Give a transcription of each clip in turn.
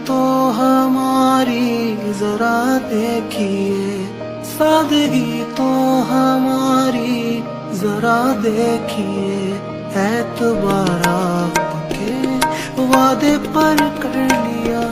तो हमारी जरा देखिए, सादगी तो हमारी जरा देखिए। एतबार आपके वादे पर कर लिया,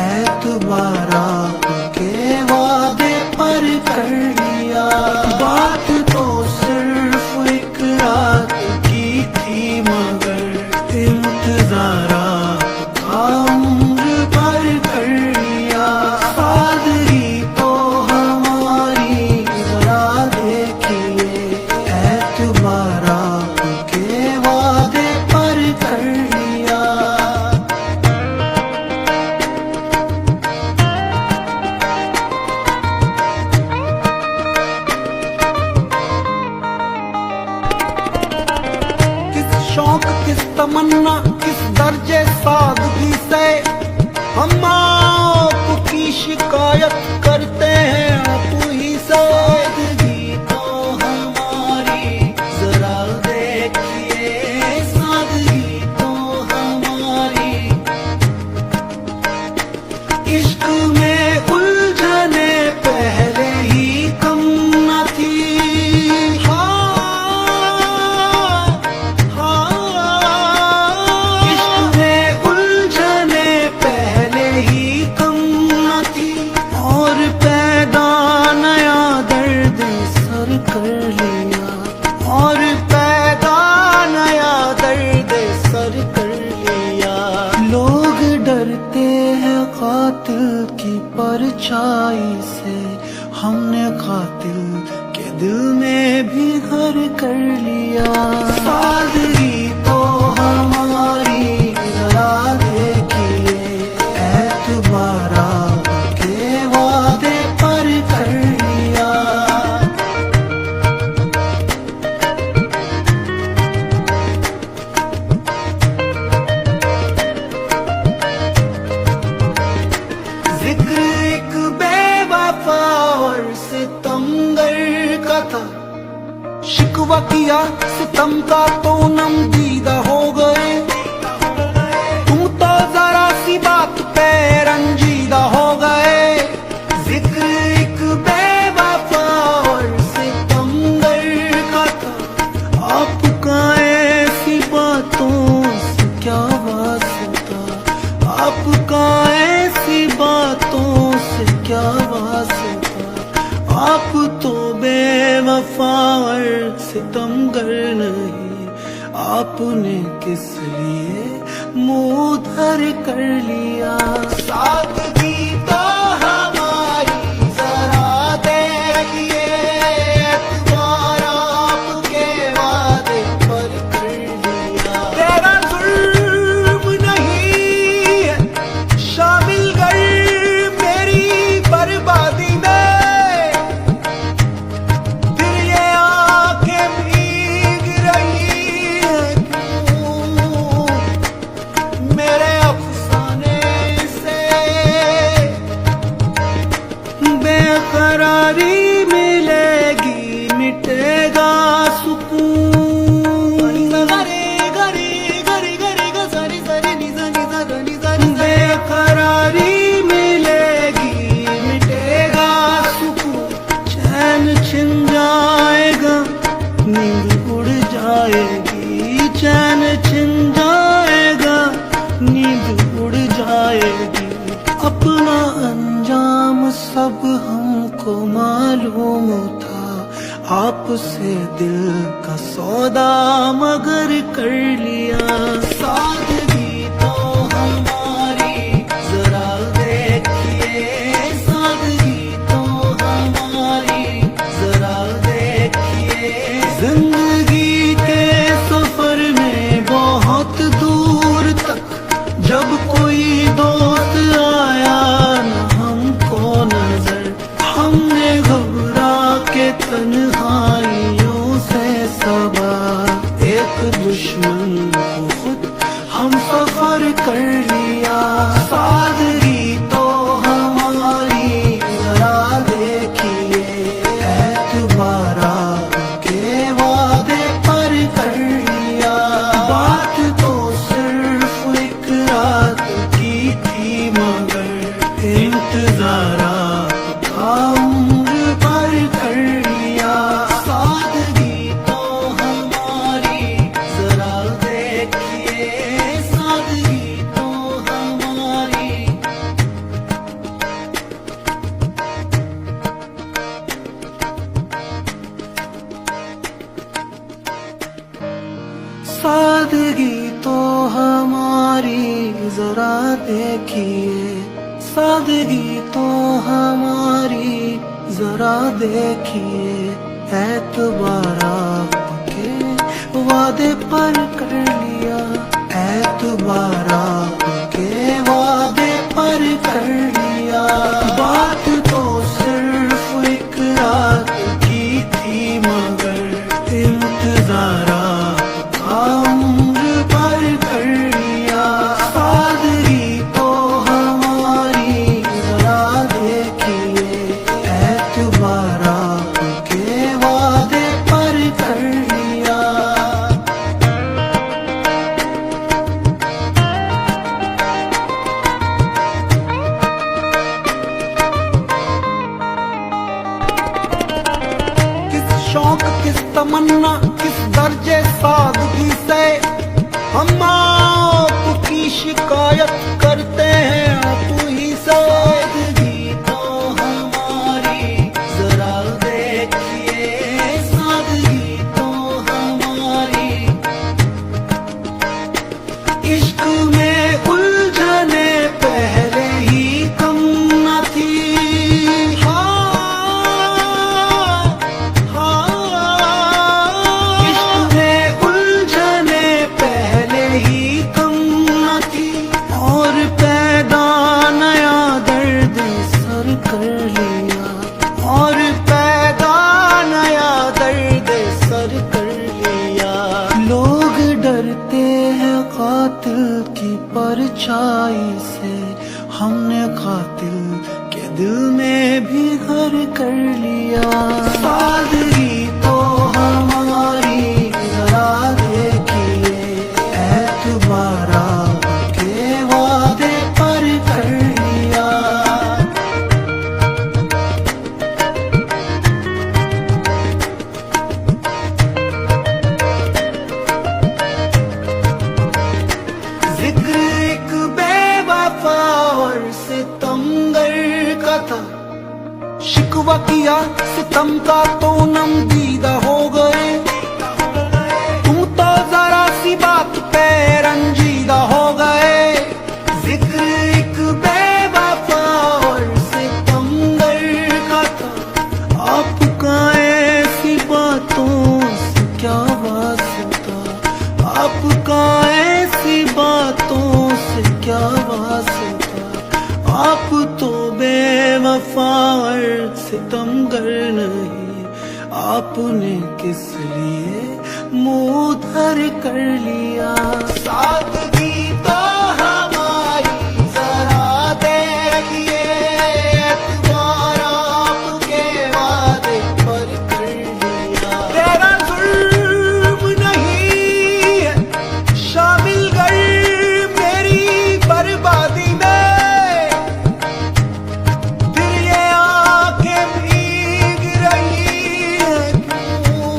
एतबार आपके वादे पर कर लिया। बात तो सिर्फ एक रात की थी मगर इंतजार आपका उम्र भर कर लिया। सादगी तो हमारी जरा देखिए, एतबार आपके वादे पर कर लिया। शौक किस तमन्ना किस दर्जे सादगी से हम आपकी शिकायत करते हैं आप ही से। सादगी तो हमारी जरा देखिए, सादगी तो हमारी। इश्क में उलझने पहले ही कम न थी। और पैदा नया दर्द सर कर लिया। लोग डरते हैं कातिल की परछाई से, हमने कातिल के दिल में भी घर कर लिया। सादगी तो हमारी जरा देखिए, एतबार आपके वादे पर कर लिया। जिक्र एक बेवफा और सितमगर का था, शिकवा किया सितम का तो नम दीदा हो गए। तुम तो जरा सी बात पे रंजीदा हो गए। जिक्र एक बेवफा और सितमगर का था, आपका ऐसी बातों से क्या वास्ता, आपका ऐसी बातों से क्या वास्ता। आप तो बेवफा और सितमगर नहीं, आपने किस लिए मुंह धर कर लिया। सादगी तो हमारी जरा देखिए, एतबार आपके वादे पर कर लिया। तेरा जुर्म नहीं है शामिल कर मेरी बर्बादी में, फिर ये आंखें भीग रही हैं क्यों मेरे अफसाने से। बेकरारी मिलेगी मिटेगा सुकून। बेकरारी मिलेगी मिटेगा सुकून। चैन छिन जाएगा नींद उड़ जाएगी, चैन छिन जाएगा नींद उड़ जाएगी। अपना अंजाम सब हमको मालूम था, आपसे दिल का सौदा मगर कर लिया। सादगी तो हमारी जरा देखिए, सादगी तो हमारी जरा देखिए। जिंदगी के सफर में बहुत दूर तक जब कोई दोस्त आया न हमको नजर, हमने घबरा के तन्हाइयों से सबा एक दुश्मन को खुद हम इंतजार आपका उम्र भर कर लिया। सादगी तो हमारी जरा देखिए, सादगी तो हमारी। सादगी तो हमारी जरा देखिए, सादगी तो हमारी जरा देखिए। एतबार आपके वादे पर कर लिया, एतबार आपके वादे पर कर लिया। बात तो सिर्फ एक रात की थी, मगर इंतजार आपका उम्र भर कर लिया। सादगी तो हमारी जरा देखिए, एतबार आपके वादे पर कर लिया। किस शौक किस तमन्ना किस दर्जे सादगी से हम आपकी शिकायत करते हैं आप ही से। सादगी तो हमारी जरा देखिए, सादगी तो हमारी। इश्क में उलझने पहले ही कम न थी। इश्क में उलझने पहले ही कम न थी, और पैदा नया दर्द सर कर लिया, और पैदा नया दर्द सर कर लिया। लोग डरते हैं कातिल की परछाई से, हमने कातिल के दिल में भी घर कर लिया। सादगी तो हमारी जरा देखिए, एतबार आपके वादे पर कर लिया। जिक्र एक बेवफा और सितमगर का था, शिकवा किया सितम का तो नम दीदा हो गए। तुम तो जरा सी बात पे रंजीदा हो गए। जिक्र एक बेवफा और सितमगर का था, आपका ऐसी बातों से क्या वास्ता, आपका ऐसी बातों से क्या वास्ता। आप तो बेवफा और सितमगर नहीं, आपने किस लिए मुंह धर कर लिया। सादगी तो हमारी जरा देखिए, एतबार आपके वादे पर कर लिया। तेरा जुल्म नहीं है शामिल कर मेरी बर्बादी में, फिर ये आंखें भीग रही हैं क्यों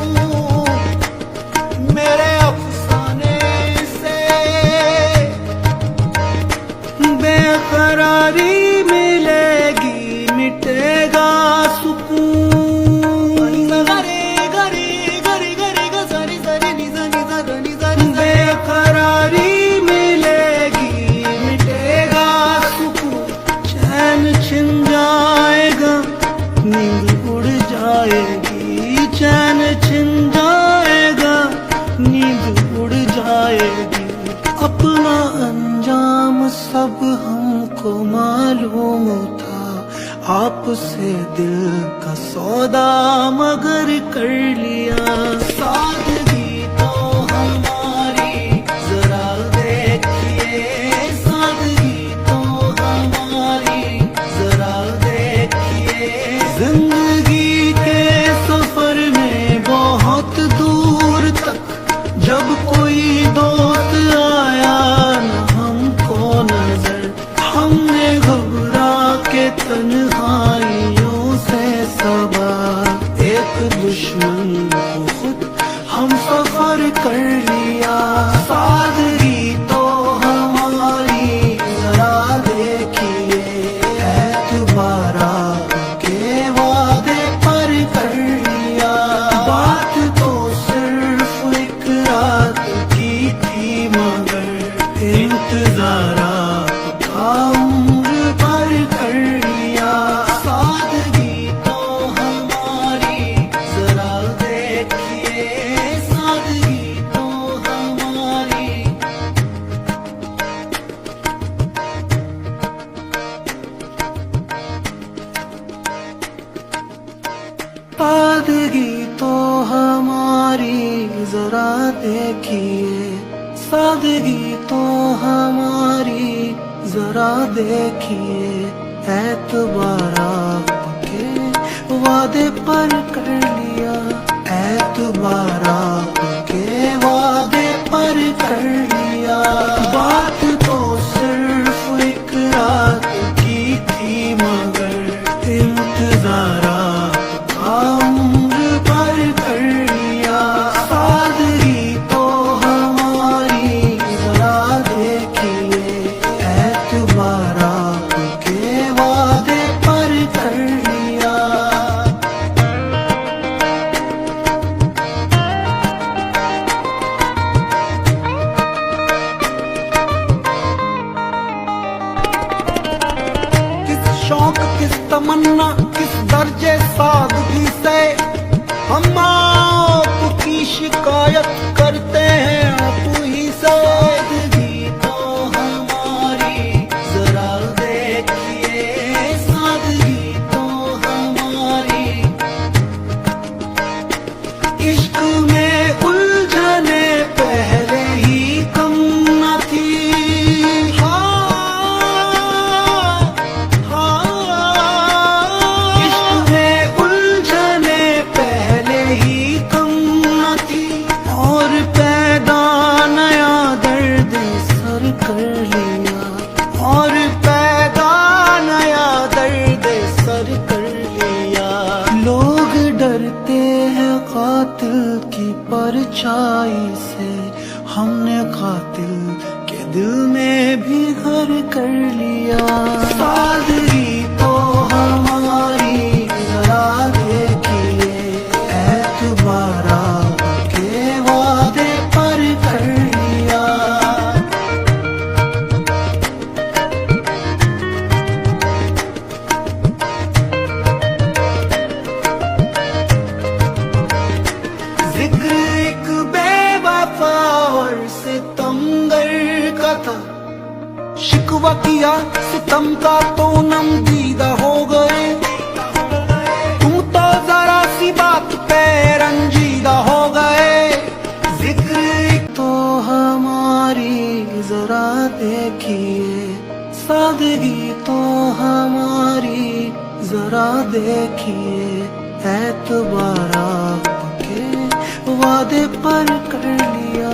मेरे अफसाने से। बेकरारी मिलेगी मिटेगा सुकून, बेकरारी मिलेगी मिटेगा सुकून। चैन छिन जाएगा नींद उड़ जाएगी, चैन छिन जाएगा नींद उड़ जाएगी। अपना अंजाम सब हमको मालूम था, आपसे दिल का सौदा मगर कर लिया। सादगी तो हमारी जरा देखिए, सादगी तो हमारी जरा देखिए। जिंदगी के सफर में बहुत दूर तक जब कोई दोस्त आया न हमको नजर, हमने घबरा जरा देखिए, सादगी तो हमारी जरा देखिए, एतबार आपके वादे पर कर लिया, एतबार आपके वादे पर कर लिया। बात तो सिर्फ एक रात की थी मगर इंतजार आपका उम्र भर कर लिया। सादगी तो हमारी जरा देखिए, एतबार आपके वादे पर कर लिया। शौक किस तमन्ना किस दर्जे सादगी से हम आपकी शिकायत करते हैं आप ही से। सादगी तो हमारी जरा देखिए, सादगी तो हमारी। इश्क में उलझने पहले ही कम न थी। और पैदा नया दर्द सर कर लिया। लोग डरते हैं कातिल की परछाई से, हमने कातिल के दिल में भी घर कर लिया। सादगी तो हमारी जरा देखिए, एतबार आपके वादे पर कर लिया। जिक्र एक बेवफा और सितमगर का था, शिकवा किया सितम का तो नम दीदा हो गए। तुम तो जरा सी बात पे रंजीदा हो गए। जिक्र एक तो हमारी जरा देखिए, सादगी तो हमारी जरा देखिए, एतबार आपके वादे पर कर लिया।